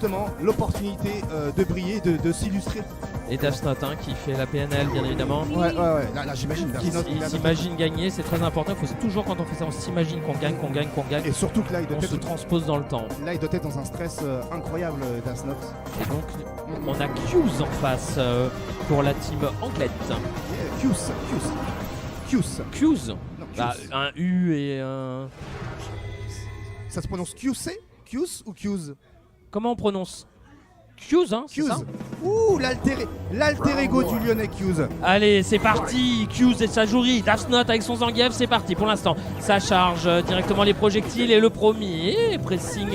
justement l'opportunité de briller, de s'illustrer. Et Dafsnot qui fait la PNL bien évidemment. Ouais. Là j'imagine. Il s'imagine gagner, c'est très important. Il faut toujours quand on fait ça, on s'imagine qu'on gagne. Et surtout que là, on se transpose dans le temps. Là, il doit être dans un stress incroyable, Dafsnot. Et donc, on a Q's en face pour la team Anglette. Q's. Bah, un U et un... Ça se prononce QC? Q's ou Q's? Comment on prononce? Q's, hein? Q's. Ouh, l'alter ego du Lyonnais Q's. Allez, c'est parti. Q's et sa jouerie. Dafsnot avec son Zangief, c'est parti. Pour l'instant, ça charge directement les projectiles et le premier pressing.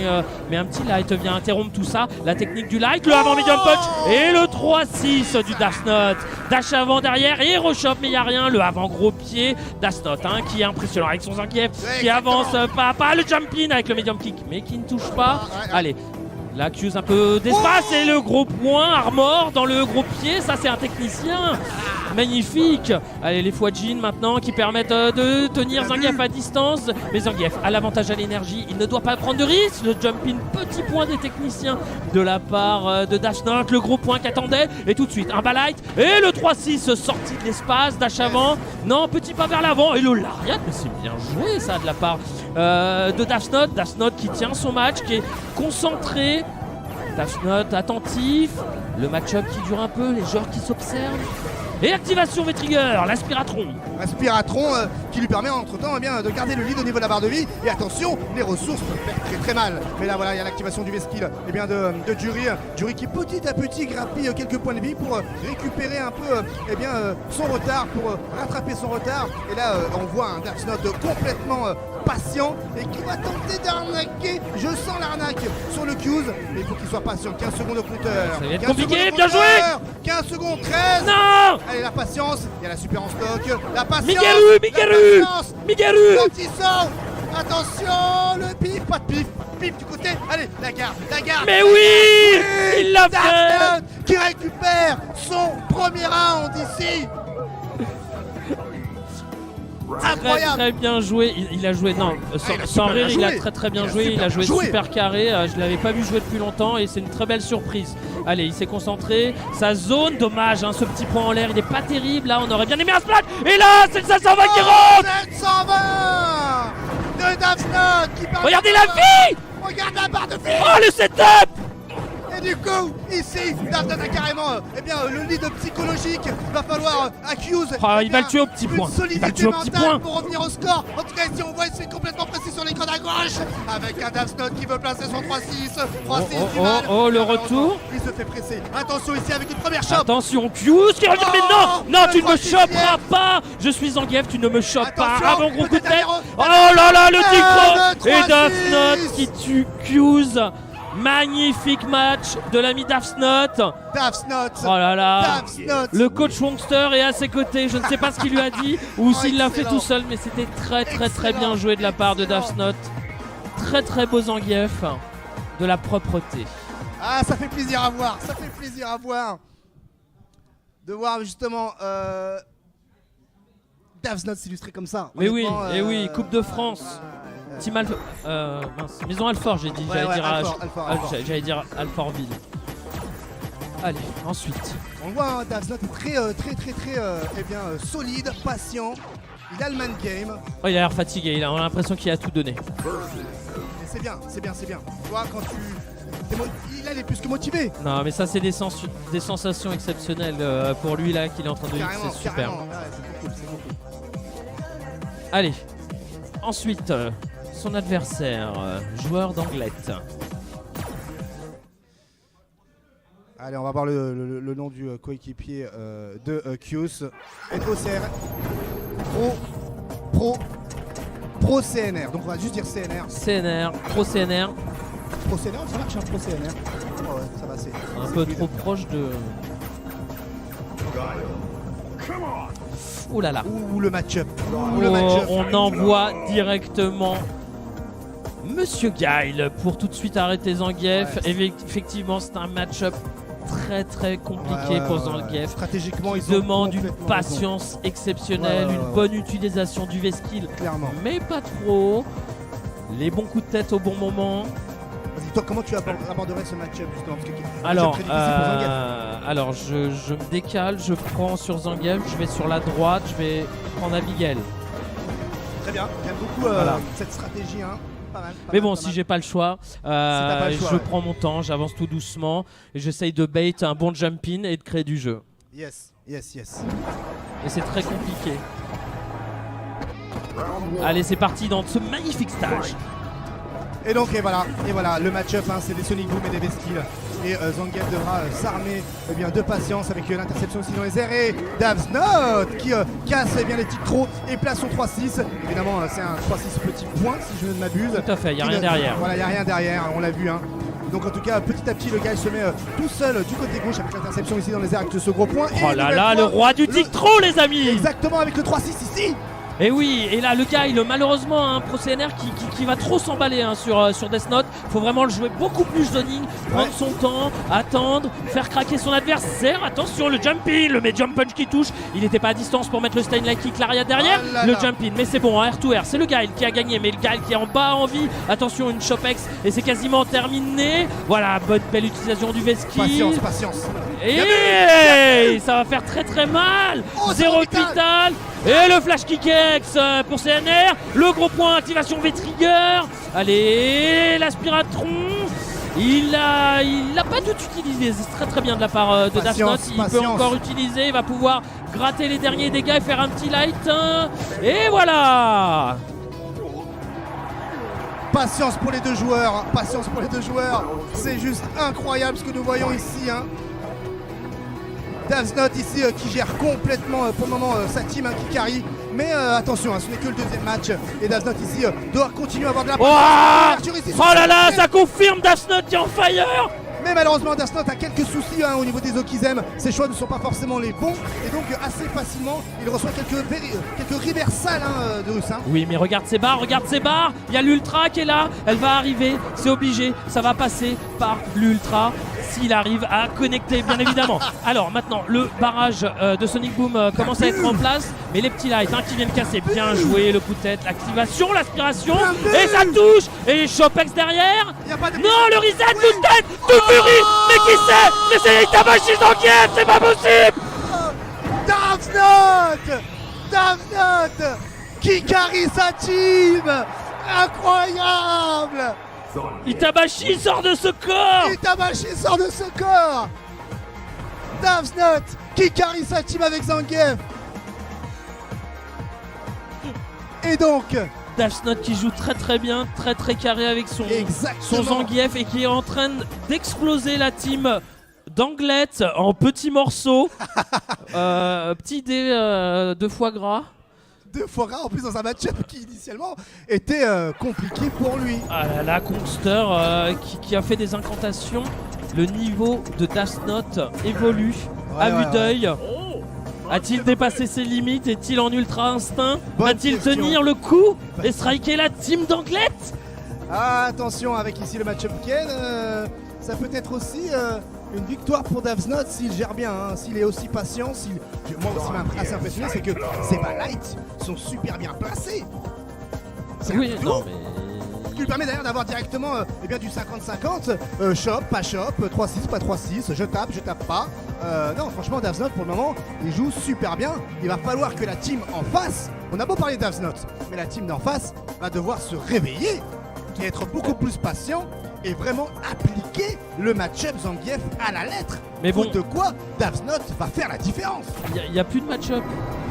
Mais un petit light vient interrompre tout ça. La technique du light, le avant medium punch et le 3-6 du Dafsnot. Dash avant derrière et rechoppe, mais il n'y a rien. Le avant gros pied. Dafsnot qui est impressionnant avec son Zangief qui avance pas à pas. Le jump in avec le medium kick, mais qui ne touche pas. Allez. Là, Q's un peu d'espace et le gros point Armor dans le gros pied, ça c'est un technicien magnifique. Allez, les Fouadjin maintenant qui permettent de tenir Zangief à distance. Mais Zangief a l'avantage à l'énergie, il ne doit pas prendre de risque. Le jump in, petit point des techniciens de la part de Dafsnot, le gros point qu'attendait. Et tout de suite, un balight et le 3-6 sorti de l'espace, dash avant. Non, petit pas vers l'avant et le lariat, mais c'est bien joué ça de la part de Dafsnot. Dafsnot qui tient son match, qui est concentré. Dafsnot attentif, le match-up qui dure un peu, les joueurs qui s'observent. Et activation V-Trigger, l'aspiratron. L'aspiratron qui lui permet entre-temps de garder le lead au niveau de la barre de vie. Et attention, les ressources peuvent faire très très mal. Mais là voilà, il y a l'activation du V-Skill de Jury. Jury qui petit à petit grappille quelques points de vie pour récupérer un peu son retard, pour rattraper son retard. Et là, on voit un Dafsnot complètement patient et qui va tenter d'arnaquer. Je sens l'arnaque sur le Q's. Mais il faut qu'il soit patient. 15 secondes au compteur. Ça va être compliqué, bien joué. 15 secondes, 13. Non. Allez, la patience, il y a la super en stock, la patience, Migaru, Lotissant, attention, le pif, pas de pif du côté, allez, la garde, mais oui, il l'a fait, qui récupère son premier round ici. Incroyable. Très bien joué, il a joué, non, sans rire, il a très bien joué, il a joué super carré, je l'avais pas vu jouer depuis longtemps et c'est une très belle surprise. Allez, il s'est concentré, sa zone, dommage, ce petit point en l'air, il est pas terrible, là on aurait bien aimé un splash, et là c'est le 720 qui rentre. 720 de Dafsnot qui parle. Regardez la vie. Regarde la barre de vie. Oh le setup. Et du coup, ici, Dafsnot a carrément le lead psychologique. Il va falloir à Q's. Il va le tuer au petit point. Il va le tuer au petit point pour revenir au score. En tout cas, ici, on voit, il se fait complètement précis sur l'écran à gauche. Avec un Dafsnot qui veut placer son 3-6. 3-6 le retour. Il se fait presser. Attention ici avec une première chope. Attention, Q's qui revient. Mais non, tu ne me choperas pas. Je suis Zangief, tu ne me chopes pas. Avant gros coup de tête. Oh là là, le tic. Et Dafsnot qui tue Q's. Magnifique match de l'ami Dafsnot. Oh là là. Le coach Wongster est à ses côtés. Je ne sais pas ce qu'il lui a dit ou s'il l'a fait tout seul, mais c'était très bien joué de la part de Dafsnot. Très beau Zangief. De la propreté. Ah, ça fait plaisir à voir. De voir justement Dafsnot s'illustrer comme ça. Mais oui, Coupe de France. Team Maison Alfort, j'ai dit. J'allais dire Alfortville. Allez, ensuite. On voit Dafsnot très solide, patient. Il a le man game. Oh, il a l'air fatigué, on a l'impression qu'il a tout donné. C'est bien. Tu vois, quand il est plus que motivé. Non, mais ça, c'est des sensations exceptionnelles pour lui là qu'il est en train de vivre. C'est super. C'est beaucoup. Allez, ensuite. Son adversaire, joueur d'Anglette. Allez, on va voir le nom du coéquipier de Q's. NOCR Pro CNR. Donc on va juste dire CNR. Pro CNR. Pro CNR, ça marche, Pro CNR. Oh ouais, ça va, c'est un peu trop proche de... Ouh là là. Ouh, le match-up. On envoie directement Monsieur Guile pour tout de suite arrêter Zangief. Effectivement, c'est un match-up très compliqué pour Zangief. Stratégiquement, il demande une patience exceptionnelle, une bonne utilisation du V-Skill. Clairement. Mais pas trop. Les bons coups de tête au bon moment. Vas-y, Toi, comment tu aborderais ce match-up justement? Parce que Alors, très difficile pour Zangief. alors je me décale, je prends sur Zangief, je vais sur la droite, je vais prendre Abigail. Très bien, j'aime beaucoup Voilà. cette stratégie. Hein. Pas mal, Mais pas bon, mal, si pas mal. j'ai pas le choix, pas le choix, je ouais. prends mon temps, j'avance tout doucement et j'essaye de bait un bon jump-in et de créer du jeu. Yes, yes, yes. Et c'est très compliqué. Allez, c'est parti dans ce magnifique stage. Et donc, et voilà, le match-up, hein, c'est des Sonic Boom et des Vestil. Et Zangief devra s'armer de patience avec l'interception aussi dans les airs. Et Davsnot qui casse les petits crocs et place son 3-6. Évidemment, c'est un 3-6 petit point, si je ne m'abuse. Tout à fait, il n'y a Qui rien ne- derrière. Voilà, il n'y a rien derrière, on l'a vu. Hein. Donc en tout cas, petit à petit, le gars il se met tout seul du côté gauche avec l'interception ici dans les airs avec ce gros point. Oh Et là nouvelle là, fois, le roi du tic-tro, les amis! Exactement, avec le 3-6 ici. Et oui, et là le gars, il malheureusement un Pro CNR qui va trop s'emballer sur Death Note. Faut vraiment le jouer beaucoup plus zoning, prendre son temps, attendre, faire craquer son adversaire. Attention, le jump-in, le jump punch qui touche. Il n'était pas à distance pour mettre le Steinlike Kick Lariat derrière. Oh là Le là. jump-in, mais c'est bon, R2R, c'est le Guile qui a gagné, mais le Guile qui est en bas en vie. Attention, une Chopex et c'est quasiment terminé. Voilà, belle utilisation du V-Skill. Patience. Et ça va faire très très mal. Oh, Zéro c'est orbital. vital. Et le flash kick X pour CNR. Le gros point, activation V-Trigger. Allez, l'aspiratron. Il l'a pas tout utilisé. C'est très bien de la part de Death Note. Il peut encore utiliser. Il va pouvoir gratter les derniers dégâts et faire un petit light. Et voilà. Patience pour les deux joueurs, c'est juste incroyable ce que nous voyons ici. Hein. Davsnot ici qui gère complètement pour le moment sa team qui carry. Mais attention, ce n'est que le deuxième match. Et Davsnot ici doit continuer à avoir de la ouverture ici. Oh là là, ça confirme Davsnot qui est en fire. Mais malheureusement, Davsnot a quelques soucis au niveau des Okizem. Ses choix ne sont pas forcément les bons. Et donc, assez facilement, il reçoit quelques reversals de Russe. Hein. Oui, mais regarde ses barres. Il y a l'Ultra qui est là. Elle va arriver, c'est obligé. Ça va passer par l'Ultra s'il arrive à connecter, bien évidemment. Alors, maintenant, le barrage de Sonic Boom commence à être en place. Mais les petits lights qui viennent casser. Bien joué, le coup de tête, l'activation, l'aspiration. Et ça touche. Et Chopex derrière. Non, le reset, coup de tête, tout Fury. Mais qui c'est? Mais c'est Itabashi Zangief, c'est pas possible. Davsnot qui carry sa team. Incroyable. Itabashi sort de ce corps. Davsnot qui carry sa team avec Zangief. Et donc Davsnot qui joue très bien, très carré avec son Zangief et qui est en train d'exploser la team d'Anglette en petits morceaux. Petit dé de foie gras. De foie gras en plus dans un match-up qui initialement était compliqué pour lui. Ah là là, Kongster qui a fait des incantations. Le niveau de Davsnot évolue à vue d'œil. A-t-il dépassé ses limites? Est-il en ultra instinct? Va-t-il tenir le coup et striker la team d'Anglette? Attention avec ici le match-up Ken, ça peut être aussi une victoire pour Davsnot s'il gère bien, s'il est aussi patient. Moi aussi m'a assez impressionné, c'est que ses lights sont super bien placés. Oui, non mais... Ce qui lui permet d'ailleurs d'avoir directement du 50-50, shop, pas shop, 3-6, pas 3-6, je tape pas. Non, franchement, Davsnot pour le moment, il joue super bien. Il va falloir que la team en face, on a beau parler de Davsnot, mais la team d'en face va devoir se réveiller et être beaucoup plus patient et vraiment appliquer le match-up Zangief à la lettre. Mais bon, de quoi Davsnot va faire la différence. Il n'y a plus de match-up.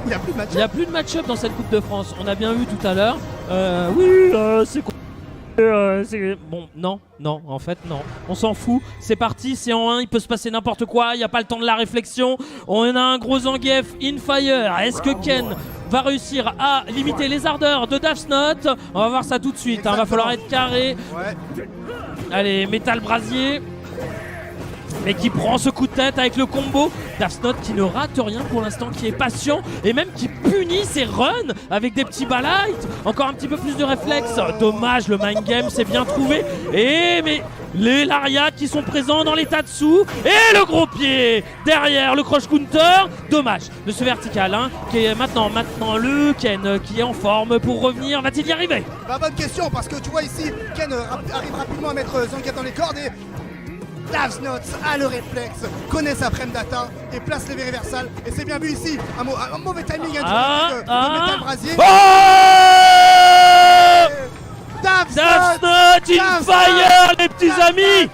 Il n'y a plus de match-up. Il n'y a plus de match-up dans cette Coupe de France. On a bien vu tout à l'heure. C'est quoi? Bon, non, en fait, non. On s'en fout. C'est parti, c'est en 1, il peut se passer n'importe quoi. Il n'y a pas le temps de la réflexion. On a un gros Zangief in fire. Est-ce que Ken va réussir à limiter les ardeurs de Davsnot? On va voir ça tout de suite. Va falloir être carré. Ouais. Allez, métal brasier. mais qui prend ce coup de tête avec le combo. Dafsnot qui ne rate rien pour l'instant, qui est patient et même qui punit ses runs avec des petits balights. Encore un petit peu plus de réflexe. Dommage, le mind game s'est bien trouvé. Mais les lariats qui sont présents dans les tas dessous. Et le gros pied derrière le crush counter. Dommage de ce vertical hein, qui est maintenant le Ken qui est en forme pour revenir. Va-t-il y arriver? Bah, bonne question parce que tu vois ici, Ken arrive rapidement à mettre Zangief dans les cordes et Dafsnot a le réflexe, connaît sa frame data et place les réversales. Et c'est bien vu ici, un mauvais timing hein, de Metal Brasier. Oh Dafsnot in fire les petits amis.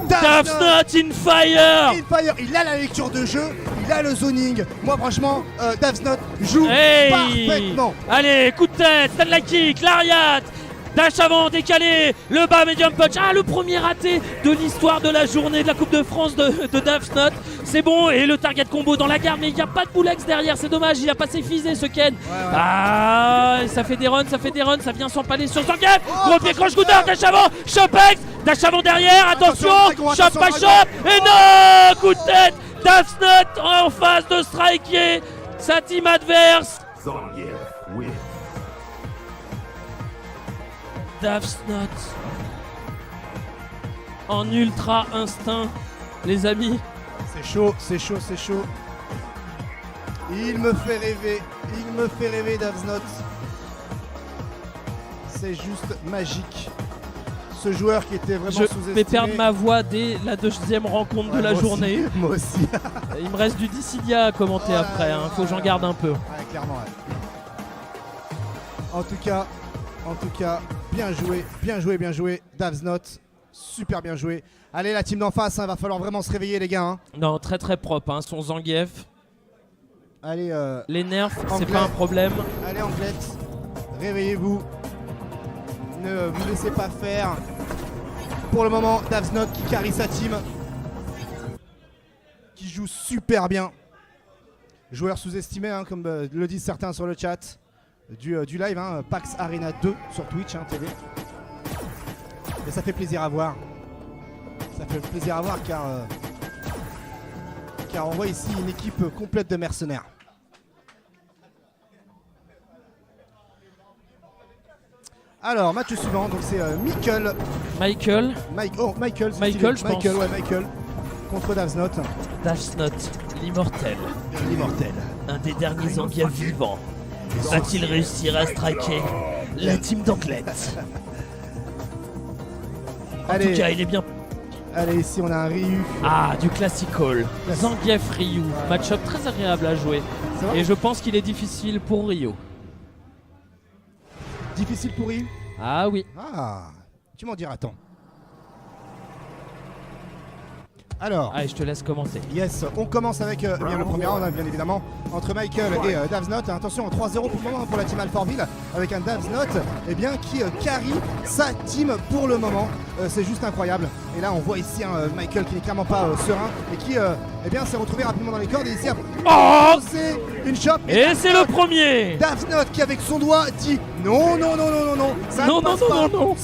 Dafsnot in fire. Il a la lecture de jeu, il a le zoning. Moi franchement, Dafsnot joue parfaitement. Allez, coup de tête, stand kick, lariat. Dash avant, décalé, le bas medium punch. Ah, le premier raté de l'histoire de la journée de la Coupe de France de Dafsnot. C'est bon, et le target combo dans la garde, mais il n'y a pas de boulex derrière, c'est dommage, il a pas séfisé ce Ken. Ouais. Ah, ça fait des runs, ça vient s'empaler sur Zangief. Gros pied croche scooter, dash avant, Chopex, dash avant derrière, attention, shop by shop, et non, coup de tête, Dafsnot en phase de striker sa team adverse. Dafsnot en ultra instinct, les amis. C'est chaud. Il me fait rêver Dafsnot. C'est juste magique. Ce joueur qui était vraiment sous-estimé. Je vais perdre ma voix dès la deuxième rencontre de la journée. Moi aussi. Il me reste du Dissidia à commenter après, faut que j'en garde un peu. Ouais, clairement. Ouais. En tout cas, bien joué, Dafsnot, super bien joué. Allez la team d'en face, va falloir vraiment se réveiller les gars. Hein. Non, très propre, son Zangief. Allez, les nerfs, c'est pas un problème. Allez Anglette, réveillez-vous, ne vous laissez pas faire. Pour le moment, Dafsnot qui carry sa team, qui joue super bien. Joueur sous-estimé, hein, comme le disent certains sur le chat. Du live, hein, Pax Arena 2 sur Twitch hein, TV. Et ça fait plaisir à voir. Car on voit ici une équipe complète de mercenaires. Alors, match suivant, donc c'est Michael, je pense. Michael contre Dafsnot. Dafsnot, l'immortel. Un des derniers Zangief vivants. Va-t-il réussir à striker la team d'Anglette? En tout cas, il est bien. Allez, ici on a un Ryu. Ah, du classical. Zangief Ryu. Match-up très agréable à jouer. Et je pense qu'il est difficile pour Ryu. Difficile pour Ryu? Ah oui. Ah, tu m'en diras tant. Alors, allez, je te laisse commencer. Yes, on commence avec le premier round, bien évidemment, entre Michael et Dafsnot. Attention, 3-0 pour le moment pour la team Alfortville, avec un Dafsnot qui carry sa team pour le moment. C'est juste incroyable. Et là, on voit ici Michael qui n'est clairement pas serein et qui s'est retrouvé rapidement dans les cordes. Et ici, c'est une chope. Et c'est le premier. Dafsnot qui, avec son doigt, dit non, ça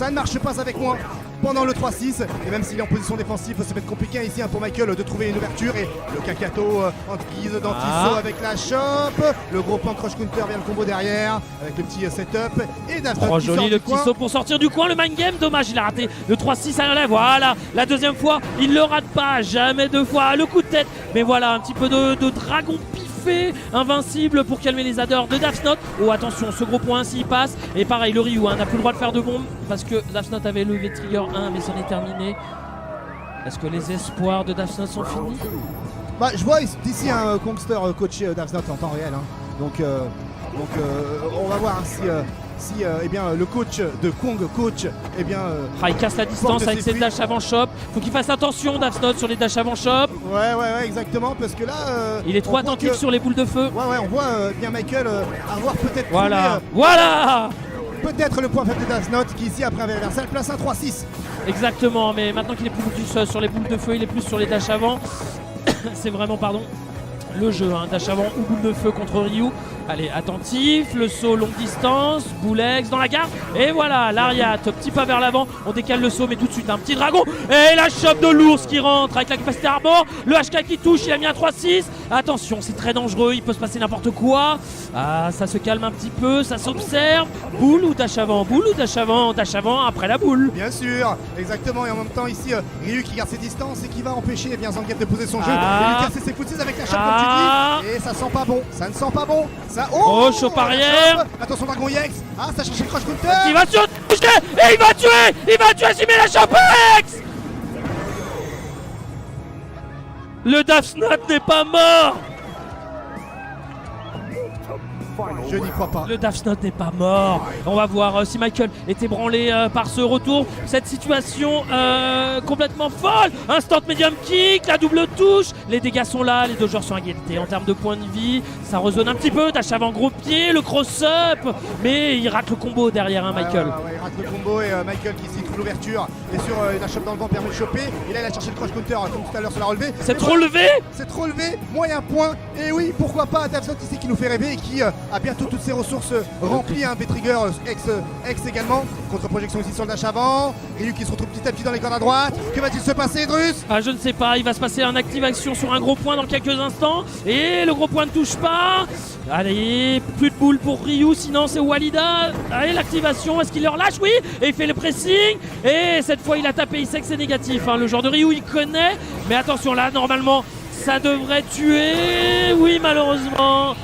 ne marche pas avec moi. Pendant le 3-6, et même s'il est en position défensive, ça va être compliqué ici pour Michael de trouver une ouverture. Et le Kakato en guise d'anti-saut avec la chope. Le gros pan crush counter via le combo derrière avec le petit setup. Et Dafsnot qui joli sort le petit saut pour sortir du coin. Le mind game, dommage, il a raté le 3-6 à l'enlève. Voilà, la deuxième fois, il le rate pas, jamais deux fois. Le coup de tête, mais voilà, un petit peu de dragon piffé, invincible pour calmer les adeurs de Dafsnot. Oh attention, ce gros point s'il passe. Et pareil, le Ryu n'a plus le droit de faire de bombe parce que Dafsnot avait levé trigger 1, mais c'en est terminé. Est-ce que les espoirs de Dafsnot sont finis? Je vois d'ici un Kongster coaché Dafsnot en temps réel. Hein. Donc on va voir si le coach de Kong il casse la distance avec ses dash avant shop. Faut qu'il fasse attention Dafsnot sur les dash avant shop. Ouais, exactement, parce que là il est trop attentif sur les boules de feu. Ouais, on voit bien Michael avoir peut-être voilà peut-être le point faible de Dafsnot qui ici après un réversal place un 3-6. Exactement, mais maintenant qu'il est plus sur les boules de feu, il est plus sur les dash avant. C'est vraiment le jeu, dash avant ou boule de feu contre Ryu. Allez, attentif, le saut longue distance, Boulex dans la garde, et voilà, l'Ariat, petit pas vers l'avant, on décale le saut, mais tout de suite un petit dragon, et la chope de l'ours qui rentre avec la capacité arbor, le HK qui touche, il a mis un 3-6, attention, c'est très dangereux, il peut se passer n'importe quoi, ah, ça se calme un petit peu, ça s'observe, boule ou dash avant, dash avant après la boule. Bien sûr, exactement, et en même temps ici, Ryu qui garde ses distances et qui va empêcher Zangief de poser son jeu, et lui casser ses footsies avec la chope comme tu dis, et ça sent pas bon, ça ne sent pas bon, ça... Oh, chaud arrière. Attention Dragon EX. Ah, ça cherche le crush counter. Il va sur toucher et il va tuer s'il met la chope EX. Le Dafsnot n'est pas mort. Je n'y crois pas. Le Dafsnot n'est pas mort. On va voir si Michael est ébranlé par ce retour. Cette situation complètement folle. Instant medium kick, la double touche. Les dégâts sont là, les deux joueurs sont à égalité en termes de points de vie. Ça résonne un petit peu. Dash avant gros pied, le cross-up. Mais il rate le combo derrière, hein, Michael. Ouais, il rate le combo et Michael qui s'y trouve l'ouverture. Et sur la chope dans le vent permet de choper. Et là, il a cherché le crush counter comme tout à l'heure sur la relevée. C'est trop levé. C'est trop levé. Moyen point. Et oui, pourquoi pas Dafsnot ici qui nous fait rêver et qui a bientôt toutes ses ressources remplies, un V-Trigger X également, contre-projection ici sur le dash avant, Ryu qui se retrouve petit à petit dans les cordes à droite, que va-t-il se passer Drus? Ah, je ne sais pas, il va se passer un activation sur un gros point dans quelques instants, et le gros point ne touche pas. Allez, plus de boule pour Ryu, sinon c'est Walida. Allez, l'activation, est-ce qu'il leur lâche? Oui, et il fait le pressing, et cette fois il a tapé, il sait que c'est négatif, hein. Le joueur de Ryu il connaît, mais attention là, normalement ça devrait tuer, oui malheureusement.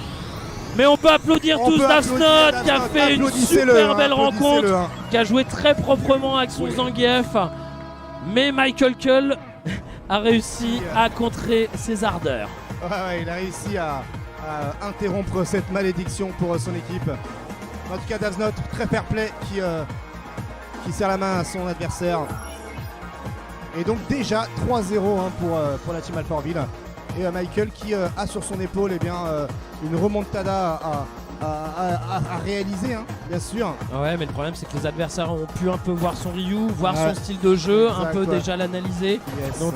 Mais on peut applaudir tous Dafsnot qui a fait une super belle rencontre, qui a joué très proprement avec son Zangief. Mais Michael Kull a réussi à contrer ses ardeurs. Ouais, il a réussi à interrompre cette malédiction pour son équipe. En tout cas, Dafsnot, très fair play, qui serre la main à son adversaire. Et donc déjà 3-0 hein, pour la team Alfortville. Et Michael qui a sur son épaule une remontada à réaliser, hein, bien sûr. Ouais, mais le problème c'est que les adversaires ont pu un peu voir son Ryu, voir son style de jeu, un peu déjà l'analyser. Yes. Donc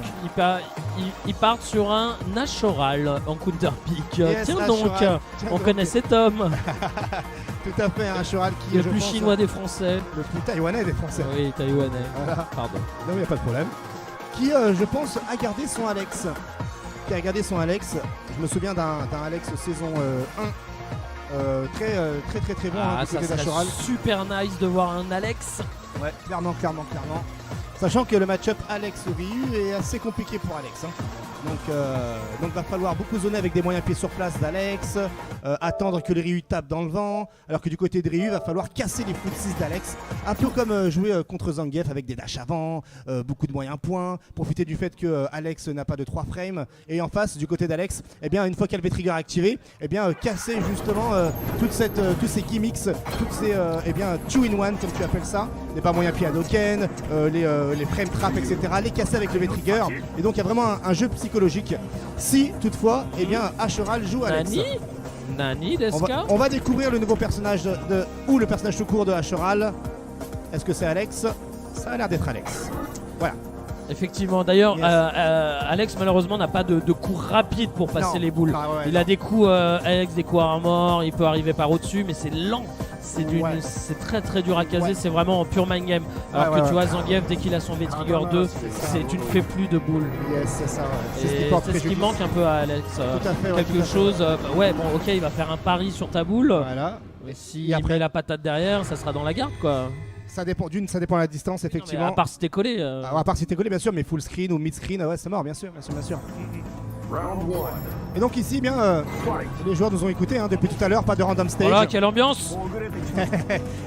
ils partent sur un Nashoral en counter pick. Yes, tiens donc, on connaît cet homme. Tout à fait, un Nashoral qui est le plus chinois des Français. Le plus taïwanais des Français. Oui, taïwanais. Voilà. Pardon. Non, il n'y a pas de problème. Qui, je pense, a gardé son Alex. Qui a gardé son Alex. Je me souviens d'un Alex saison 1 très bon hein, du côté ça d'Ashoral. Super nice de voir un Alex. Ouais, clairement. Sachant que le match-up Alex-Ryu est assez compliqué pour Alex. Hein. Donc va falloir beaucoup zoner avec des moyens pieds sur place d'Alex, attendre que les Ryu tapent dans le vent, alors que du côté de Ryu, va falloir casser les footsies d'Alex, un peu comme jouer contre Zangief avec des dashs avant, beaucoup de moyens points, profiter du fait que Alex n'a pas de 3 frames, et en face, du côté d'Alex, une fois qu'il y a le V-Trigger activé, casser justement tous ces gimmicks, toutes ces 2-in-1 comme tu appelles ça, les pas moyens pieds à Doken, les frame traps, etc., les casser avec le V-Trigger, et donc il y a vraiment un jeu psychologique si toutefois Ashoral joue Alex. Nani Deska. On va découvrir le nouveau personnage ou le personnage tout court de Ashoral. Est-ce que c'est Alex? Ça a l'air d'être Alex. Voilà. Effectivement, d'ailleurs, Alex malheureusement n'a pas de coups rapides pour passer les boules. Il a des coups Alex, des coups armor, il peut arriver par au-dessus, mais c'est lent. C'est très dur à caser, c'est vraiment en pur mind game. Alors que tu vois, Zangief, dès qu'il a son V-Trigger 2, tu ne fais plus de boules. Yes, c'est ça. C'est ce qui manque un peu à Alex. Quelque chose, ok, il va faire un pari sur ta boule. Voilà. Mais s'il met la patate derrière, ça sera dans la garde, quoi. Ça dépend de la distance, effectivement. À part si t'es collé. À part si t'es collé, bien sûr, mais full screen ou mid screen, c'est mort, bien sûr. Et donc ici, les joueurs nous ont écoutés depuis tout à l'heure, pas de random stage. Voilà, quelle ambiance.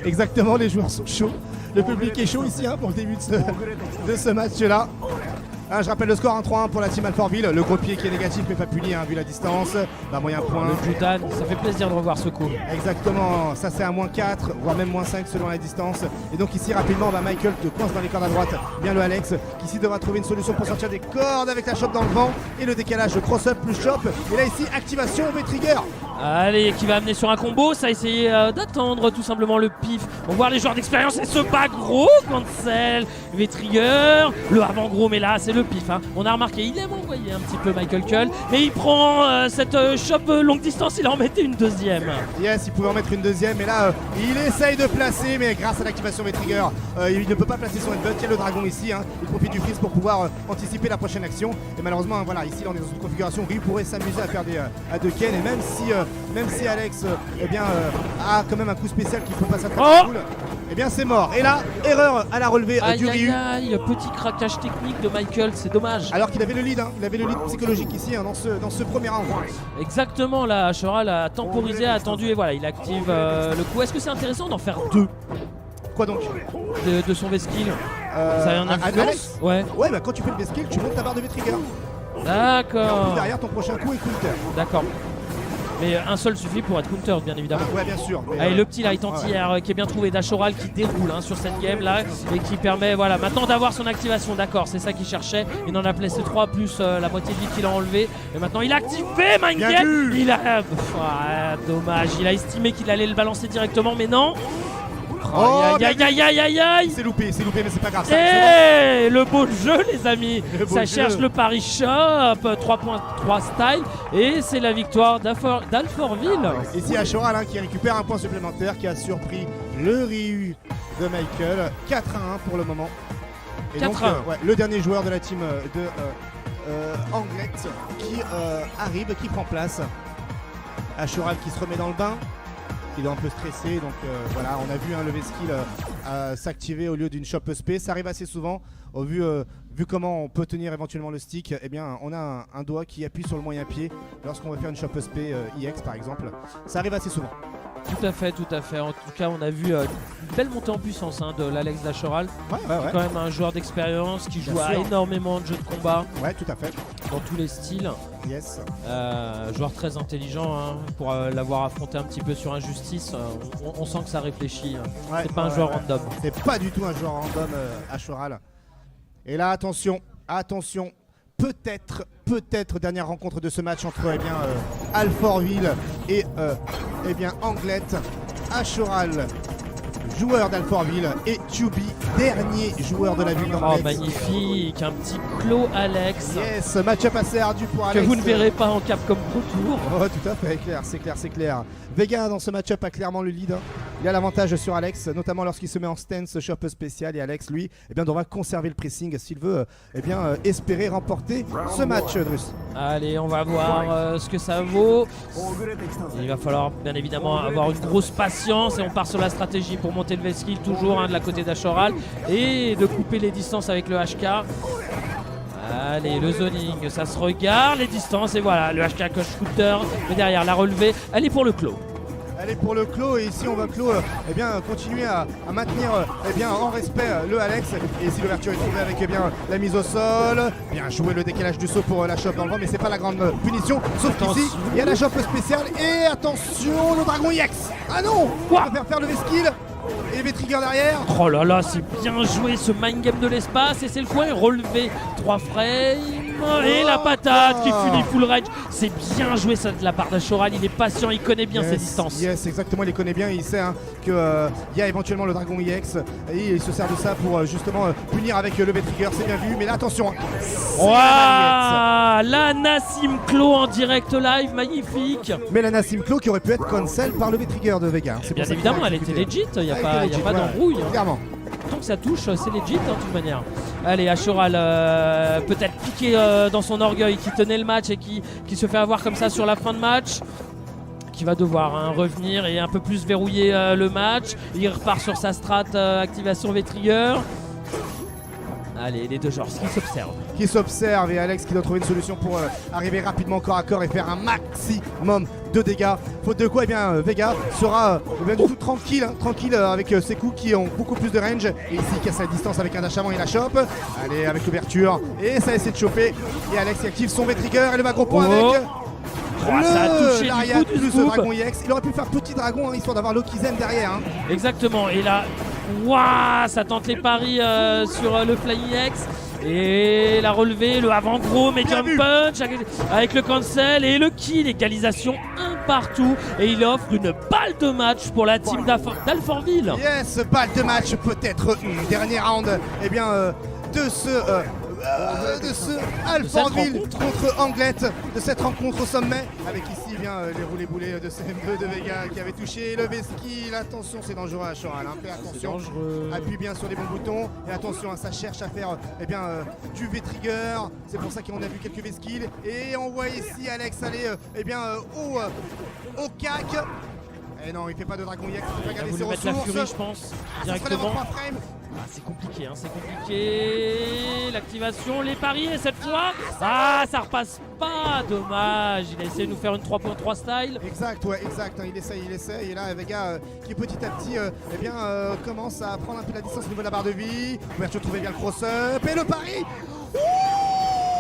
Exactement, les joueurs sont chauds. Le public est chaud ici pour le début de ce match-là. Je rappelle le score 1-3-1 pour la team Alfortville. Le gros pied qui est négatif mais pas puni vu la distance. Moyen point. Le Judan, ça fait plaisir de revoir ce coup. Exactement, ça c'est à -4 voire même -5 selon la distance. Et donc ici rapidement Michael te coince dans les cordes à droite. Bien le Alex qui ici devra trouver une solution pour sortir des cordes avec la chope dans le vent. Et le décalage cross-up plus chope. Et là ici activation V-Trigger. Allez, qui va amener sur un combo, ça a essayé d'attendre tout simplement le pif. On voit les joueurs d'expérience et se bat gros cancel. V-Trigger, le avant gros mais là c'est le pif. Hein. On a remarqué, il aime envoyer un petit peu Michael Kull, mais il prend cette chope longue distance, il en mettait une deuxième. Yes, il pouvait en mettre une deuxième, mais là, il essaye de placer, mais grâce à l'activation V-Trigger, il ne peut pas placer son headbutt. Il y a le dragon ici, hein. Il profite du freeze pour pouvoir anticiper la prochaine action. Et malheureusement, voilà, ici, on est dans une configuration où Ryu pourrait s'amuser à faire des à deux Ken, et même si Alex a quand même un coup spécial qu'il faut pas s'attraper cool, eh bien c'est mort. Et là, erreur à la relevée du Ryu. Aïe, petit craquage technique de Michael, c'est dommage. Alors qu'il avait le lead, hein. Il avait le lead psychologique ici, hein, dans ce premier round. Exactement, là, Ashoral a temporisé, a attendu et voilà, il active le coup. Est-ce que c'est intéressant d'en faire deux Quoi donc de son V-skill Ça a un influence? Ouais, bah quand tu fais le V-skill, tu montes ta barre de V-trigger. D'accord. Derrière, ton prochain coup est counter. D'accord. Mais un seul suffit pour être counter, bien évidemment. Ouais, bien sûr. Mais Allez, le petit light anti-air qui est bien trouvé d'Ashoral qui déroule sur cette game là et qui permet voilà maintenant d'avoir son activation. D'accord, c'est ça qu'il cherchait. Il en a placé 3 plus la moitié de vie qu'il a enlevé. Et maintenant il a activé Mind Game. Il a. Dommage, il a estimé qu'il allait le balancer directement, mais non. Aïe. C'est loupé, mais c'est pas grave. Et le beau jeu, les amis. Ça jeu. cherche le Paris Shop, 3.3 style. Et c'est la victoire d'Alfortville. Ici Ashoral qui récupère un point supplémentaire, qui a surpris le Ryu de Michael. 4-1 pour le moment. Et 4-1. donc, le dernier joueur de la team de Anglette qui arrive, qui prend place. Ashoral qui se remet dans le bain. Il est un peu stressé, donc voilà, on a vu le V-skill s'activer au lieu d'une shop SP. Ça arrive assez souvent, vu comment on peut tenir éventuellement le stick. Eh bien, on a un doigt qui appuie sur le moyen pied lorsqu'on va faire une shop SP IX par exemple. Ça arrive assez souvent. Tout à fait. En tout cas, on a vu une belle montée en puissance de l'Alex d'Ashoral. Ouais. Quand même un joueur d'expérience qui joue Bien à sûr. énormément de jeux de combat. Ouais, tout à fait. Dans tous les styles. Yes. Joueur très intelligent pour l'avoir affronté un petit peu sur Injustice. On sent que ça réfléchit. Ouais, c'est pas un joueur random. C'est pas du tout un joueur random, Ashoral. Et là, attention. Peut-être dernière rencontre de ce match entre Alfortville et Anglette. Ashoral, joueur d'Alfortville, et Tubi, dernier joueur de la ville d'Anglette. Oh, magnifique, un petit Claw Alex. Yes, match-up assez ardu pour Alex. Que vous ne verrez pas en Capcom Pro Tour. Oh, tout à fait, c'est clair. Vega dans ce match-up a clairement le lead. Il a l'avantage sur Alex, notamment lorsqu'il se met en stance shop spécial. Et Alex, lui, devra conserver le pressing s'il veut espérer remporter ce match, Drus. Allez, on va voir ce que ça vaut. Il va falloir bien évidemment avoir une grosse patience et on part sur la stratégie pour monter le V-skill toujours de la côté d'Ashoral et de couper les distances avec le HK. Allez, le zoning, ça se regarde, les distances et voilà, le HK coach scooter, mais derrière la relevée, elle est pour le clos. Elle est pour le clos et ici on va clos continuer à maintenir en respect le Alex. Et ici l'ouverture est trouvée avec la mise au sol. Bien joué le décalage du saut pour la shop dans le vent, mais c'est pas la grande punition. Sauf qu'ici il y a la shop spéciale et attention le dragon EX. Ah non, on va faire le V-skill. Et V-trigger derrière. Oh là là, c'est bien joué ce mind game de l'espace et c'est le coin relevé. 3 frames et la patate qui finit full rage. C'est bien joué ça de la part d'Ashoral, il est patient, il connaît bien ses distances. Yes, exactement, il les connaît bien, il sait qu'il y a éventuellement le dragon EX et il se sert de ça pour justement punir avec le V-trigger, c'est bien vu, mais là attention. La Nassim Claw en direct live, magnifique. Mais la Nassim Claw qui aurait pu être cancel par le V-trigger de Vega. Bien évidemment, elle était legit, il n'y a pas d'embrouille. Clairement. Tant que ça touche, c'est legit de toute manière. Allez, Ashoral peut-être piqué dans son orgueil, qui tenait le match et qui se fait avoir comme ça sur la fin de match. Qui va devoir revenir et un peu plus verrouiller le match. Il repart sur sa strat activation V-trigger. Allez, les deux joueurs qui s'observent. Et Alex qui doit trouver une solution pour arriver rapidement corps à corps et faire un maximum de dégâts. Faute de quoi, Vega sera du tout tranquille avec ses coups qui ont beaucoup plus de range. Et ici, il casse la distance avec un dash avant et la chope. Allez, avec l'ouverture. Et ça essaie de choper. Et Alex qui active son V-trigger et le va gros point avec. Ça a touché Lariat du coup du plus scoop. le dragon EX. Il aurait pu faire petit dragon histoire d'avoir Lokizen derrière. Exactement. Et là, ça tente les paris sur le Flying X. Et la relevée, le avant gros, medium punch avec le cancel et le kill, égalisation un partout. Et il offre une balle de match pour la team d'Alfortville. Yes, balle de match, peut-être une dernière round de ce de ce Alfortville contre Anglet, de cette rencontre au sommet, avec ici eh bien, les roulés-boulés de CM2 de Vega qui avait touché le V-Skill. Attention, c'est dangereux à Choral, hein. Fais attention, appuie bien sur les bons boutons et attention, ça cherche à faire eh bien, du V-Trigger, c'est pour ça qu'on a vu quelques V-Skills et on voit ici Alex aller eh bien, au CAC. Et non, il fait pas de Dragon EX, il va garder ses ressources. Mettre la furie, je pense, directement. C'est compliqué, hein, c'est compliqué. L'activation, les paris, et cette fois, ça repasse pas. Dommage. Il a essayé de nous faire une 3.3 style. Exact, ouais, exact. Hein, il essaye. Et là, Vega qui petit à petit eh bien, commence à prendre un peu la distance au niveau de la barre de vie. Ouverture trouvée bien le cross-up. Et le pari.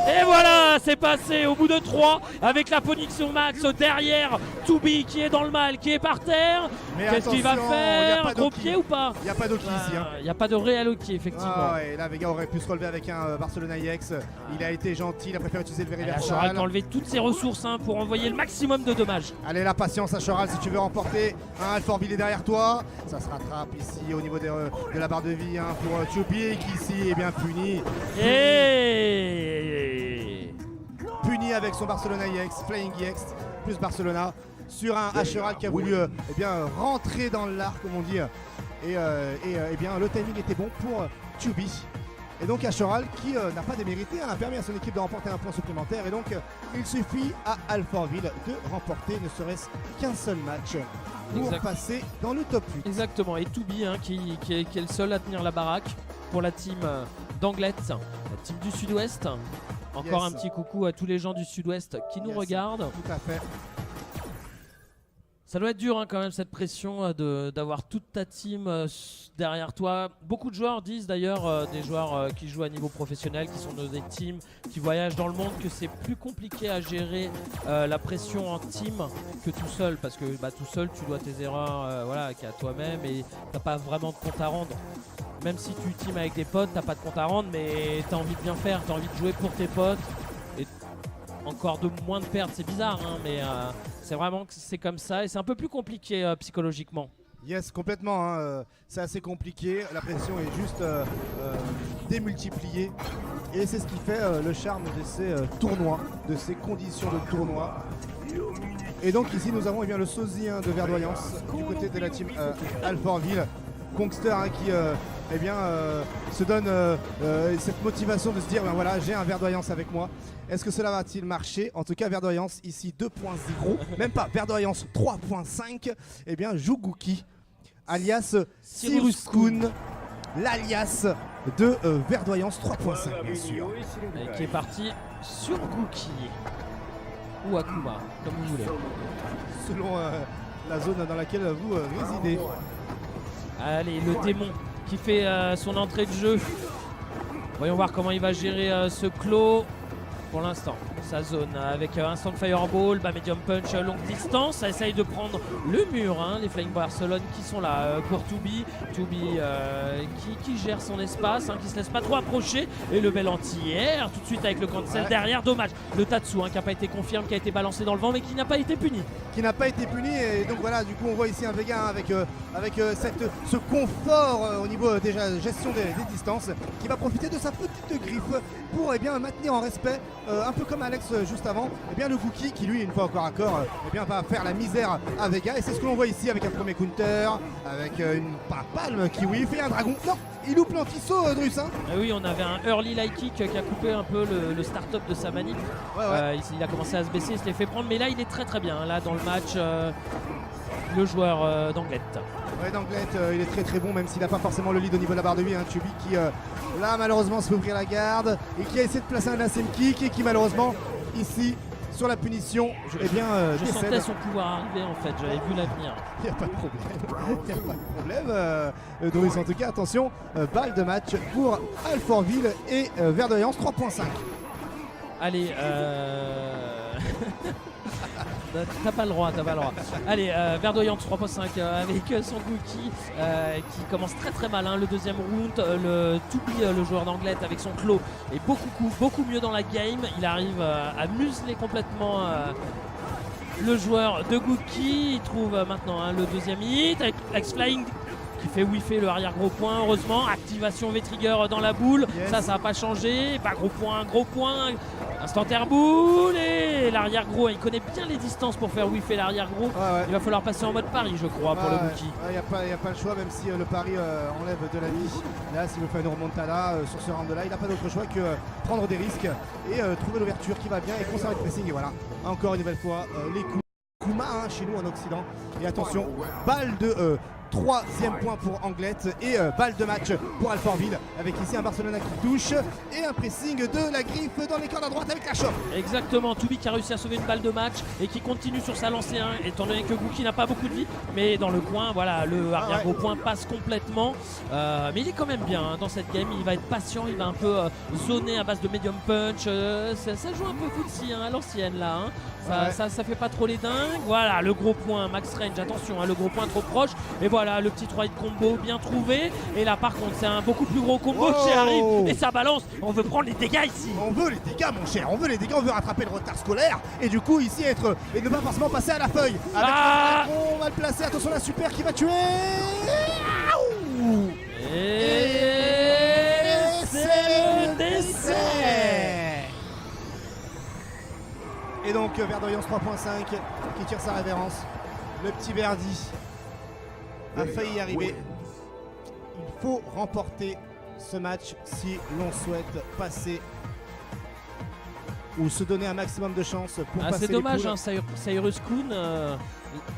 Et voilà, c'est passé au bout de 3 avec la punition max derrière Toubi qui est dans le mal, qui est par terre. Qu'est-ce qu'il va faire? Gros pied ou pas? Il n'y a pas d'hockey ici. Il n'y a pas de réel hockey, effectivement. Et là, Vega aurait pu se relever avec un Barcelona EX. Il a été gentil, il a préféré utiliser le Veriversal. Choral a enlevé toutes ses ressources pour envoyer le maximum de dommages. Allez, la patience à Choral si tu veux remporter. Alfortville est derrière toi. Ça se rattrape ici au niveau de la barre de vie pour Toubi qui ici est bien puni. Puni avec son Barcelona EX, Flying EX, plus Barcelona, sur un Acheral qui a voulu eh bien, rentrer dans l'arc, comme on dit. Et eh bien, le timing était bon pour Toubi. Et donc Acheral qui n'a pas démérité, a permis à son équipe de remporter un point supplémentaire. Et donc il suffit à Alfortville de remporter ne serait-ce qu'un seul match pour passer dans le top 8. Exactement, et Toubi qui est le seul à tenir la baraque pour la team d'Anglet, la team du Sud-Ouest. Encore un petit coucou à tous les gens du Sud-Ouest qui nous regardent. Tout à fait. Ça doit être dur quand même cette pression d'avoir toute ta team derrière toi. Beaucoup de joueurs disent d'ailleurs, des joueurs qui jouent à niveau professionnel, qui sont dans des teams, qui voyagent dans le monde, que c'est plus compliqué à gérer la pression en team que tout seul. Parce que tout seul tu dois tes erreurs voilà, qu'à toi-même et t'as pas vraiment de compte à rendre. Même si tu teams avec des potes, t'as pas de compte à rendre, mais t'as envie de bien faire, t'as envie de jouer pour tes potes. Et encore de moins de perdre, c'est bizarre, mais c'est vraiment que c'est comme ça et c'est un peu plus compliqué psychologiquement. Yes, complètement, c'est assez compliqué, la pression est juste démultipliée et c'est ce qui fait le charme de ces tournois, de ces conditions de tournoi. Et donc ici nous avons eh bien, le sosie de Verdoyance du côté de la team Alfortville. Kongster qui eh bien, se donne cette motivation de se dire ben voilà, j'ai un Verdoyance avec moi. Est-ce que cela va-t-il marcher? En tout cas, Verdoyance ici 2.0, même pas, Verdoyance 3.5. Eh bien, joue Gookie, alias Siruskun, l'alias de Verdoyance 3.5, bien sûr. Et qui est parti sur Gookie ou Akuma, comme vous voulez. Selon la zone dans laquelle vous résidez. Allez, le démon qui fait son entrée de jeu. Voyons voir comment il va gérer ce clos. Pour l'instant, sa zone avec Instant Fireball, Medium Punch longue distance. Ça essaye de prendre le mur, les Flying Barcelone qui sont là pour Toubi. Toubi qui gère son espace, qui se laisse pas trop approcher. Et le bel anti-air tout de suite avec le cancel derrière. Dommage, le Tatsu qui n'a pas été confirmé, qui a été balancé dans le vent mais qui n'a pas été puni. Qui n'a pas été puni et donc voilà, du coup on voit ici un Vega avec ce confort au niveau déjà gestion des distances qui va profiter de sa petite griffe pour eh bien, maintenir en respect. Un peu comme Alex juste avant, eh bien le Gookie qui lui une fois encore à corps eh bien, va faire la misère à Vega et c'est ce que l'on voit ici avec un premier counter, avec une palme qui oui fait un dragon. Non, il loupe l'anti-saut Drus. Oui, on avait un early light kick qui a coupé un peu le start-up de sa manip. Il a commencé à se baisser, il se l'est fait prendre, mais là il est très très bien là dans le match. Le joueur d'Anglet. Ouais, d'Anglet, il est très très bon, même s'il n'a pas forcément le lead au niveau de la barre de vie. Toubi qui là malheureusement se fait ouvrir la garde et qui a essayé de placer un Nassim kick et qui malheureusement ici sur la punition je sentais son pouvoir arriver en fait, j'avais vu l'avenir. Il n'y a pas de problème, il n'y a pas de problème. Drus en tout cas, attention, balle de match pour Alfortville et Verdoyance 3.5. Allez, T'as pas le droit. Allez, Verdoyante 3.5 avec son Gookie qui commence très très mal. Le deuxième round, le Toubi, le joueur d'Anglet avec son clos est beaucoup mieux dans la game. Il arrive à museler complètement le joueur de Gookie. Il trouve maintenant le deuxième hit avec Flying qui fait whiffer le arrière gros point. Heureusement, activation V-Trigger dans la boule. Yes. Ça n'a pas changé. Pas gros point. Instant terre boule et l'arrière gros. Il connaît bien les distances pour faire whiffer l'arrière gros. Ouais. Il va falloir passer en mode pari, je crois, pour le Bookie. Il n'y a pas le choix, même si le pari enlève de la vie. Là, s'il veut faire une remontada sur ce round-là, il n'a pas d'autre choix que prendre des risques et trouver l'ouverture qui va bien et conserver le pressing. Et voilà, encore une nouvelle fois, les coups. Kuma chez nous en Occident. Et attention, balle de troisième point pour Anglette et balle de match pour Alfortville avec ici un Barcelona qui touche et un pressing de la griffe dans les cordes à droite avec la chope. Exactement, Toubi qui a réussi à sauver une balle de match et qui continue sur sa lancée 1 étant donné que Bookie n'a pas beaucoup de vie, mais dans le coin, voilà, le arrière gros point passe complètement, mais il est quand même bien dans cette game. Il va être patient, il va un peu zoner à base de medium punch, ça joue un peu footsie à l'ancienne là, ça fait pas trop les dingues. Voilà le gros point, max range, attention, le gros point trop proche, et voilà le petit 3 hit combo bien trouvé, et là par contre c'est un beaucoup plus gros combo qui arrive et ça balance. On veut prendre les dégâts ici. On veut les dégâts mon cher, on veut les dégâts, on veut rattraper le retard scolaire et du coup ici être et ne pas forcément passer à la feuille. Avec on va le placer, attention la super qui va tuer. Et c'est le décès. Et donc Verdoyance 3.5 qui tire sa révérence. Le petit Verdi a failli y arriver. Il faut remporter ce match si l'on souhaite passer ou se donner un maximum de chance pour passer. C'est dommage, les poules. Cyrus Kuhn,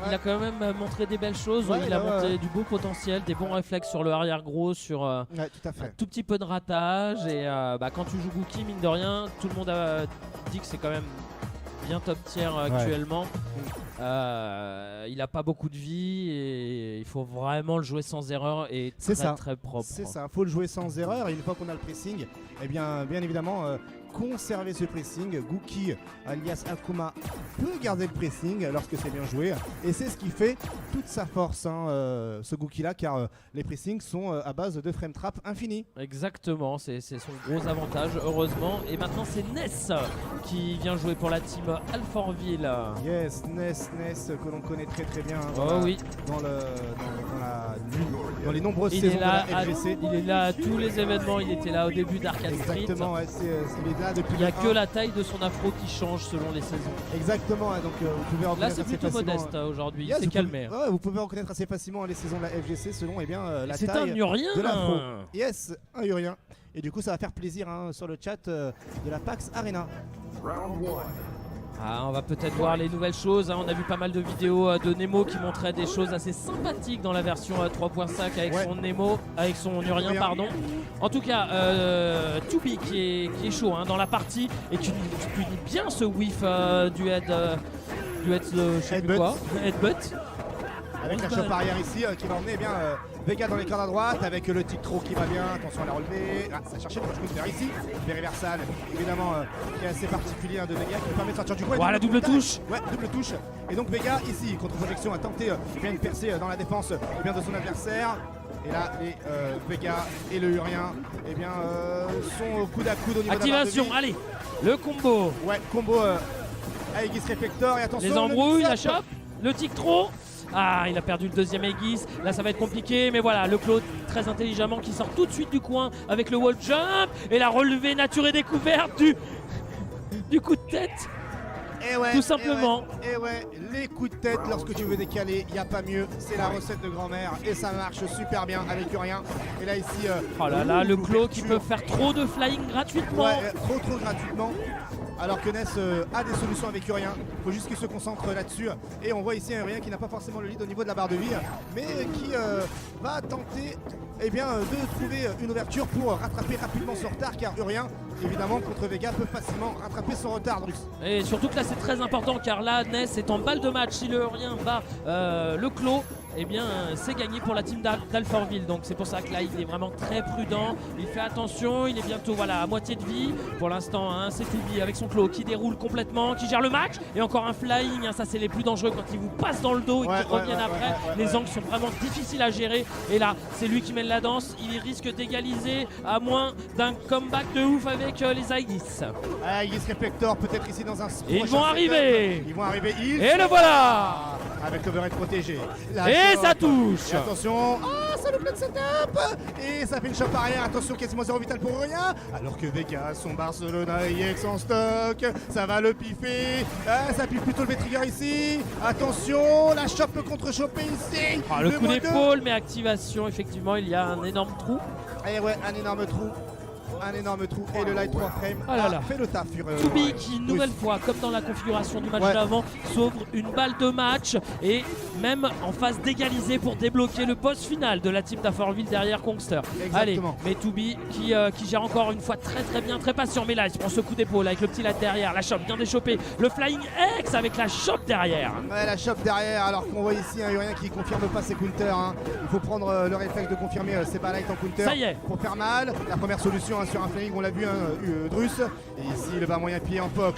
il a quand même montré des belles choses. Il a montré du beau potentiel, des bons réflexes sur le arrière gros, sur tout à fait. un tout petit peu de ratage. Et quand tu joues Bookie, mine de rien, tout le monde a dit que c'est quand même bien top tier actuellement. Il n'a pas beaucoup de vie et il faut vraiment le jouer sans erreur et très propre. C'est ça, il faut le jouer sans erreur et une fois qu'on a le pressing, eh bien évidemment conserver ce pressing. Gookie alias Akuma peut garder le pressing lorsque c'est bien joué et c'est ce qui fait toute sa force ce Gookie là, car les pressings sont à base de frame trap infini. Exactement, c'est son gros avantage heureusement. Et maintenant c'est Ness qui vient jouer pour la team Alfortville. Yes, Ness que l'on connaît très bien dans les nombreuses saisons de la FGC. Il est là à tous les événements, il était là au début d'Arcade Street. Exactement, il est là depuis. Il n'y a que la taille de son afro qui change selon les saisons. Exactement, donc vous pouvez reconnaître. Là c'est plutôt modeste aujourd'hui, c'est calmé. Vous pouvez reconnaître assez facilement les saisons de la FGC selon la taille un Urien de l'afro. Yes, un Urien. Et du coup ça va faire plaisir sur le chat de la PAX Arena. Round 1. On va peut-être voir les nouvelles choses. On a vu pas mal de vidéos de Nemo qui montraient des choses assez sympathiques dans la version 3.5 avec son Nemo, avec son Urien, pardon. En tout cas, Toubi qui est chaud dans la partie et qui punit bien ce whiff du headbutt. Avec la chope arrière ici qui va emmener Vega dans les cordes à droite avec le tic trop qui va bien, attention à la relever. Ça cherchait le coup de faire ici. Les réversales évidemment qui est assez particulier de Vega qui lui permet de sortir du coin. La double touche. Ouais, double touche. Et donc Vega ici contre projection a tenté une percée dans la défense de son adversaire. Et là les Vega et le Urien sont au coude à coude au niveau activation, de la allez, le combo. Ouais, combo Aegis Reflector et attention. Les embrouilles, la chope, le tic trop. Il a perdu le deuxième Aegis. Là, ça va être compliqué. Mais voilà, le Claude, très intelligemment, qui sort tout de suite du coin avec le wall jump. Et la relevée nature et découverte du coup de tête. Tout simplement. Et les coups de tête lorsque tu veux décaler, il n'y a pas mieux. C'est la recette de grand-mère. Et ça marche super bien avec Urien. Et là, ici. Le Claude qui peut faire trop de flying gratuitement. Ouais, trop gratuitement. Alors que Ness a des solutions avec Urien, il faut juste qu'il se concentre là-dessus. Et on voit ici un Urien qui n'a pas forcément le lead au niveau de la barre de vie, mais qui va tenter de trouver une ouverture pour rattraper rapidement son retard, car Urien, évidemment, contre Vega, peut facilement rattraper son retard, Drux. Et surtout que là c'est très important, car là Ness est en balle de match. Si le Urien bat le Clos, c'est gagné pour la team d'Alfortville. Donc c'est pour ça que là il est vraiment très prudent, il fait attention, il est bientôt à moitié de vie. Pour l'instant c'est Toubi avec son Claw qui déroule complètement, qui gère le match. Et encore un flying, ça c'est les plus dangereux quand ils vous passent dans le dos et qu'ils reviennent après. Les angles sont vraiment difficiles à gérer. Et là c'est lui qui mène la danse, il risque d'égaliser à moins d'un comeback de ouf avec les Aegis. Aegis Reflector peut-être ici dans un Ils vont arriver. Et le voilà. avec l'overhead protégé. Et ça touche. Et attention, ça le plein de setup. Et ça fait une chope arrière. Attention, quasiment 0 vital pour rien. Alors que Vega, son Barcelona EX en stock. Ça va le piffer. Ça piffe plutôt le V-Trigger ici. Attention, la chope peut contre-choper ici. Le coup -2. d'épaule, mais activation, effectivement, il y a un énorme trou. Et ouais, un énorme trou. Et le light 3 frame fait le taf. Tubi qui, une nouvelle fois, comme dans la configuration du match d'avant, sauve une balle de match et même en phase d'égaliser pour débloquer le poste final de la team d'Aforville derrière Kongster. Allez, mais Tubi qui gère encore une fois très bien, très patient. Mais là, il se prend ce coup d'épaule avec le petit light derrière. La chope bien déchopée. Le Flying X avec la chope derrière. Ouais, la chope derrière. Alors qu'on voit ici un Urien qui confirme pas ses counters. Il faut prendre le réflexe de confirmer ses ballites en counter. Ça y est. Pour faire mal. La première solution sur un flying, on l'a vu, Drus. Et ici, le bas moyen pied en poc.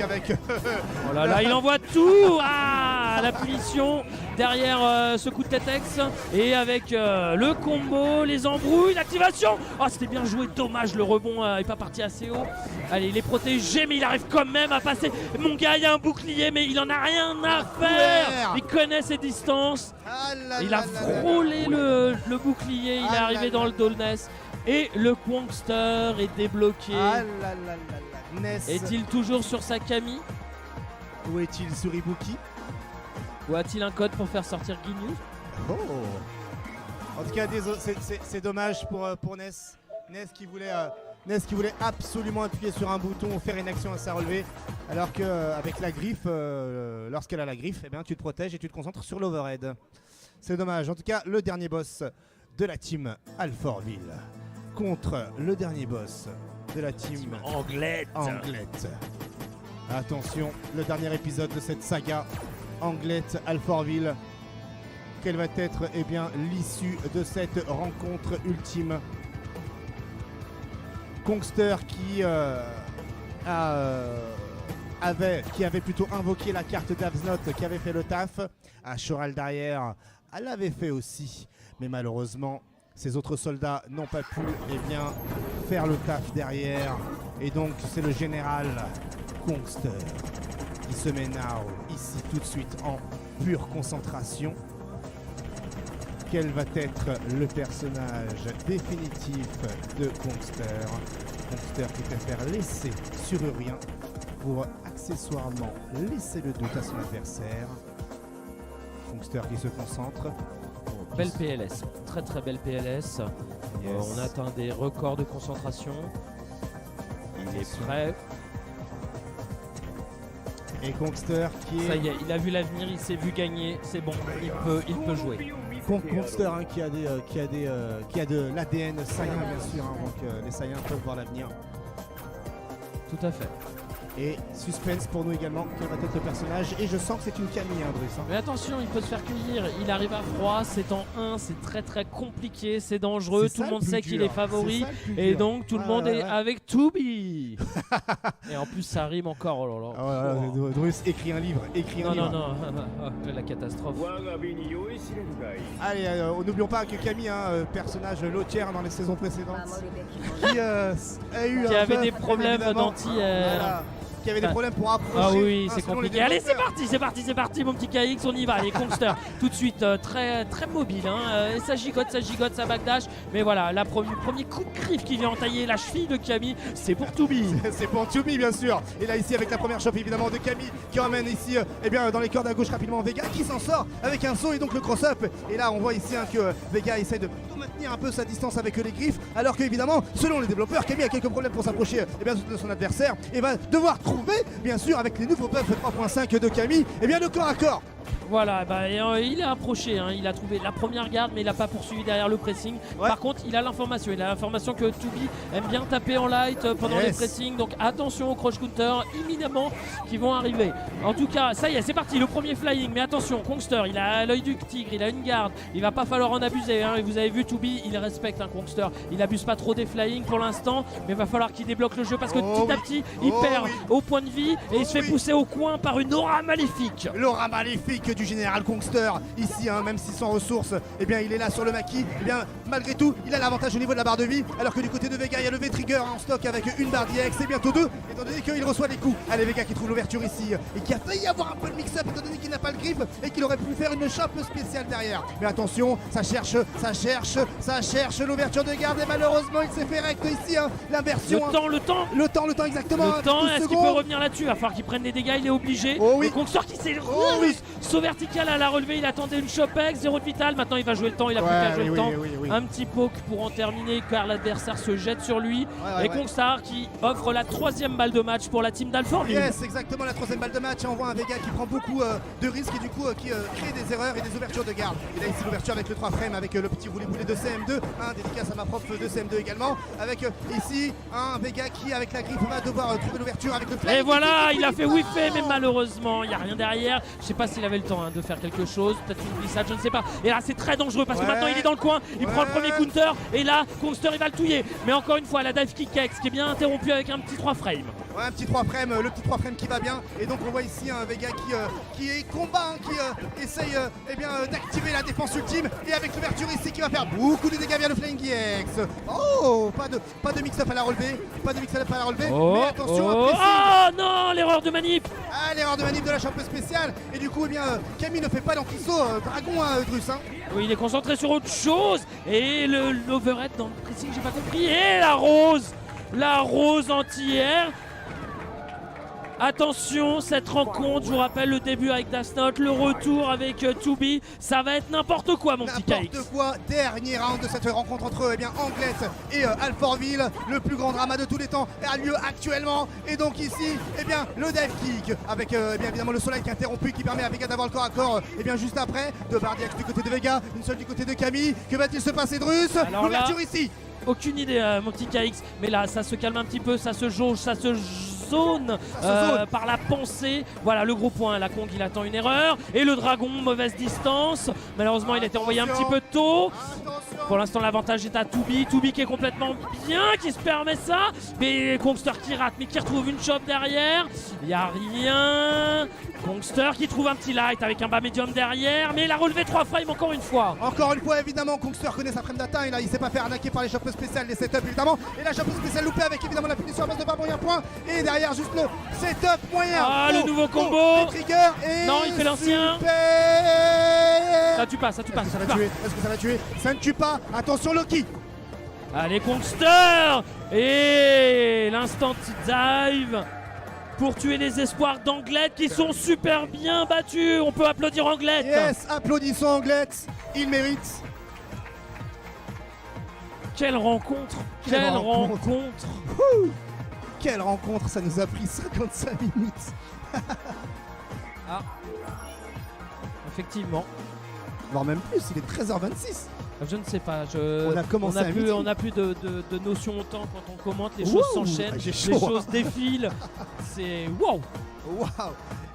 Avec. Oh là là, il envoie tout. La punition derrière ce coup de tête X. Et avec le combo, les embrouilles, l'activation. Oh, c'était bien joué. Dommage, le rebond n'est pas parti assez haut. Allez, il est protégé, mais il arrive quand même à passer. Mon gars, il y a un bouclier, mais il en a rien à faire. Il connaît ses distances. Il a frôlé le bouclier. Il est arrivé dans le Dolness. Et le Kongster est débloqué. Est-il toujours sur sa Camille? Où est-il sur Ibuki? Ou a-t-il un code pour faire sortir Ginyu? En tout cas, c'est dommage pour Ness. Ness qui voulait absolument appuyer sur un bouton ou faire une action à sa relevée. Alors qu'avec la griffe, lorsqu'elle a la griffe, eh bien, tu te protèges et tu te concentres sur l'overhead. C'est dommage. En tout cas, le dernier boss de la team Alfortville contre le dernier boss de la team Anglette. Attention, le dernier épisode de cette saga Anglette Alfortville. Quelle va être l'issue de cette rencontre ultime? Kongster qui avait plutôt invoqué la carte d'Avznot, qui avait fait le taf. Choral derrière, elle l'avait fait aussi, mais malheureusement ces autres soldats n'ont pas pu faire le taf derrière, et donc c'est le général Kongster qui se met ici tout de suite en pure concentration. Quel va être le personnage définitif de Kongster? Kongster qui préfère laisser sur Urien pour accessoirement laisser le doute à son adversaire. Kongster qui se concentre. Belle PLS, très belle PLS. On atteint des records de concentration. Il est prêt. Et Kongster qui est... Ça y est, il a vu l'avenir, il s'est vu gagner, c'est bon, il peut jouer. Kongster qui a de l'ADN Saiyan bien sûr, donc les Saiyans peuvent voir l'avenir. Tout à fait. Et suspense pour nous également, quel va être le personnage. Et je sens que c'est une Camille, Drus. Mais attention, il peut se faire cueillir. Il arrive à froid, c'est en 1, c'est très compliqué, c'est dangereux. Tout le monde sait qu'il est favori. Et donc tout le monde est avec Tubi. Et en plus, ça rime encore. Oh là là. Drus écrit un livre. Non, la catastrophe. Allez, n'oublions pas que Camille, personnage lotière dans les saisons précédentes, qui avait des problèmes d'anti-air. Qui avait des problèmes pour approcher. Ah oui, c'est compliqué. Allez, c'est parti, mon petit KX, on y va. Les Kongster, tout de suite, très mobile. Ça gigote, ça backdash. Mais voilà, premier coup de griffe qui vient entailler la cheville de Camille, c'est pour Tubi. C'est pour Tubi, bien sûr. Et là, ici, avec la première chope, évidemment, de Camille, qui emmène ici, dans les cordes à gauche rapidement Vega, qui s'en sort avec un saut et donc le cross-up. Et là, on voit ici que Vega essaie de maintenir un peu sa distance avec les griffes, alors qu'évidemment, selon les développeurs, Camille a quelques problèmes pour s'approcher de son adversaire et va devoir trouver, bien sûr, avec les nouveaux buffs 3.5 de Camille, le corps à corps. Voilà, il est approché, il a trouvé la première garde, mais il n'a pas poursuivi derrière le pressing. Par contre, il a l'information que Tubi aime bien taper en light pendant les pressings, donc attention aux crush counter immédiatement qui vont arriver. En tout cas, ça y est, c'est parti, le premier flying, mais attention, Kongster, il a l'œil du tigre, il a une garde, il va pas falloir en abuser, et vous avez vu Tubi, il respecte Kongster, il abuse pas trop des flying pour l'instant, mais il va falloir qu'il débloque le jeu parce que petit à petit, il perd au point de vie et il se fait pousser au coin par une aura maléfique. L'aura maléfique magnifique du général Kongster ici, hein, même si sans ressources, eh bien il est là sur le maquis. Eh bien malgré tout, il a l'avantage au niveau de la barre de vie, alors que du côté de Vega, il y a le V-Trigger en stock avec une barre d'IX et bientôt deux, étant donné qu'il reçoit les coups. Allez, Vega qui trouve l'ouverture ici et qui a failli avoir un peu de mix-up étant donné qu'il n'a pas le grip et qu'il aurait pu faire une chope spéciale derrière. Mais attention, ça cherche l'ouverture de garde et malheureusement il s'est fait recto ici, hein, l'inversion. Le temps Exactement. Le temps, est-ce qu'il peut revenir là-dessus? Il va falloir qu'il prenne des dégâts, il est obligé. Oh oui. Le Kongster qui s'est oui. saut vertical à la relevée, il attendait une chopex, 0 de vital, maintenant il va jouer le temps, il a plus qu'à jouer le temps. Un petit poke pour en terminer car l'adversaire se jette sur lui. Et Kongster qui offre la 3e balle de match pour la team d'Alfortville. Yes, exactement, la 3e balle de match. On voit un Vega qui prend beaucoup de risques et du coup qui crée des erreurs et des ouvertures de garde. Il a ici l'ouverture avec le 3 frame, avec le petit roulé-boulet de CM2, dédicace à ma prof de CM2 également, avec ici un Vega qui avec la griffe va devoir trouver l'ouverture avec le fly. Et voilà, il a fait whiffer, mais malheureusement il n'y a rien derrière. Je sais pas s'il avait le temps de faire quelque chose, peut-être une glissade, je ne sais pas. Et là c'est très dangereux parce que maintenant il est dans le coin, il prend le premier counter et là Kongster il va le touiller. Mais encore une fois la dive kick X qui est bien interrompu avec un petit 3 frame. Ouais, un petit 3 frame, le petit 3 frame qui va bien. Et donc on voit ici un Vega qui est combat, qui essaye d'activer la défense ultime. Et avec l'ouverture ici qui va faire beaucoup de dégâts vers le Flying X. Oh, pas de mix-up à la relevée. Mais attention oh non, l'erreur de manip. Ah, l'erreur de manip de la champion spéciale. Et du coup, Camille ne fait pas l'anti-saut dragon Drus. Oui, il est concentré sur autre chose. Et l'overhead dans le pressing, j'ai pas compris. Et la rose anti-air. Attention, cette rencontre, je vous rappelle le début avec Dasnot, le retour avec 2B, ça va être n'importe quoi mon petit KX. N'importe quoi, dernier round de cette rencontre entre Anglette et Alfortville. Le plus grand drama de tous les temps a lieu actuellement. Et donc ici, le dive kick avec évidemment le soleil qui est interrompu, qui permet à Vega d'avoir le corps à corps juste après. Deux barres d'IX du côté de Vega, une seule du côté de Camille. Que va-t-il se passer Drus? L'ouverture ici. Aucune idée mon petit KX, mais là ça se calme un petit peu, ça se jauge, ça se zone par la pensée. Voilà le gros point, la Kong il attend une erreur et le dragon mauvaise distance. Malheureusement il a été envoyé un petit peu tôt. Pour l'instant l'avantage est à 2B qui est complètement bien, qui se permet ça. Mais Kongster qui rate mais qui retrouve une chope derrière. Il n'y a rien. Kongster qui trouve un petit light avec un bas médium derrière. Mais il a relevé 3 frames encore une fois. Encore une fois évidemment Kongster connaît sa frame d'attaque. Il s'est pas fait arnaquer par les chopes spéciales, les setups évidemment. Et la chope spéciale loupée avec évidemment la punition à base de bas moyen point. Et derrière juste le setup moyen. Ah le nouveau combo. Trigger et non il fait l'ancien. Ça tue pas. Est-ce que ça va tuer? Ça ne tue pas. Attention Loki. Allez Kongster. Et l'instant dive pour tuer les espoirs d'Anglette qui sont super bien battus. On peut applaudir Anglette. Yes, applaudissons Anglette. Il mérite. Quelle rencontre. Quelle rencontre, ça nous a pris 55 minutes. Ah. Effectivement. Voire même plus, il est 13h26. Je ne sais pas, on a plus de notion au temps quand on commente, les choses s'enchaînent, les choses défilent. C'est wow.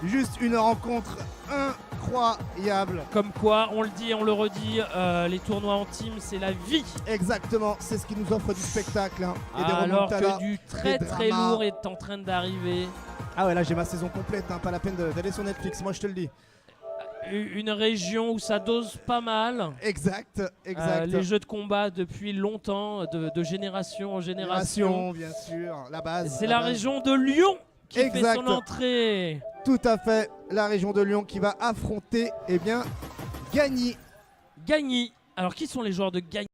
Juste une rencontre incroyable. Comme quoi, on le dit et on le redit, les tournois en team, c'est la vie. Exactement, c'est ce qui nous offre du spectacle. Et des alors remontadas, que du très lourd est en train d'arriver. Ah ouais, là j'ai ma saison complète, pas la peine d'aller sur Netflix, moi je te le dis. Une région où ça dose pas mal. Exact. Les jeux de combat depuis longtemps, de génération en génération. Bien sûr, la base. C'est la région de Lyon qui fait son entrée. Tout à fait, la région de Lyon qui va affronter, Gagny. Gagny. Alors qui sont les joueurs de Gagny?